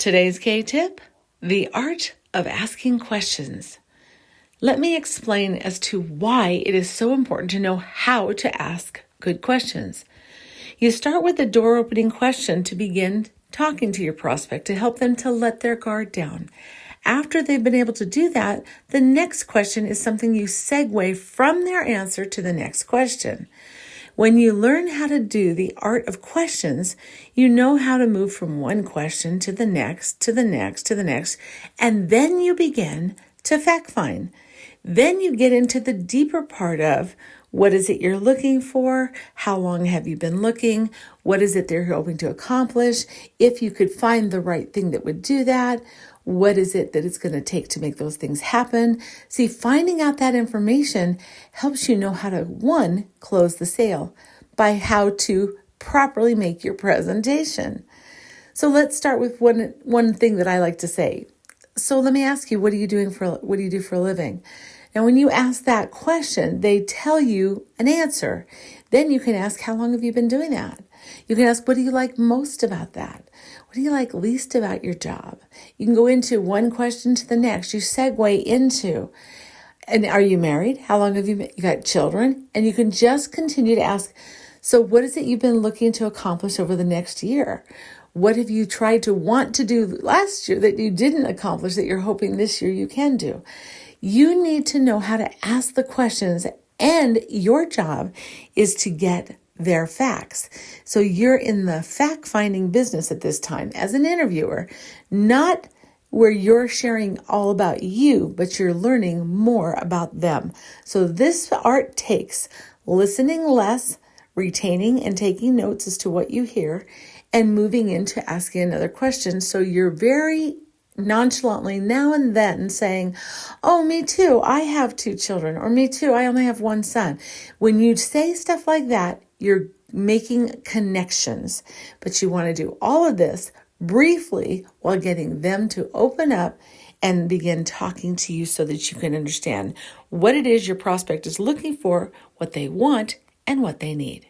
Today's K-tip, the art of asking questions. Let me explain as to why it is so important to know how to ask good questions. You start with a door-opening question to begin talking to your prospect to help them to let their guard down. After they've been able to do that, the next question is something you segue from their answer to the next question. When you learn how to do the art of questions, you know how to move from one question to the next, to the next, to the next, and then you begin to fact find. Then you get into the deeper part of what is it you're looking for? How long have you been looking? What is it they're hoping to accomplish? If you could find the right thing that would do that, what is it that it's going to take to make those things happen? See, finding out that information helps you know how to, one, close the sale by how to properly make your presentation. So let's start with one thing that I like to say. So let me ask you, what do you do for a living? Now, when you ask that question, they tell you an answer. Then you can ask, how long have you been doing that? You can ask, what do you like most about that? What do you like least about your job? You can go into one question to the next. You segue into, and are you married? How long have you got children? And you can just continue to ask, so what is it you've been looking to accomplish over the next year? What have you tried to want to do last year that you didn't accomplish that you're hoping this year you can do? You need to know how to ask the questions, and your job is to get their facts. So you're in the fact-finding business at this time as an interviewer, not where you're sharing all about you, but you're learning more about them. So this art takes listening less, retaining and taking notes as to what you hear, and moving into asking another question. So you're very nonchalantly now and then saying, oh, me too, I have 2 children, or me too, I only have 1 son. When you say stuff like that, you're making connections, but you want to do all of this briefly while getting them to open up and begin talking to you so that you can understand what it is your prospect is looking for, what they want, and what they need.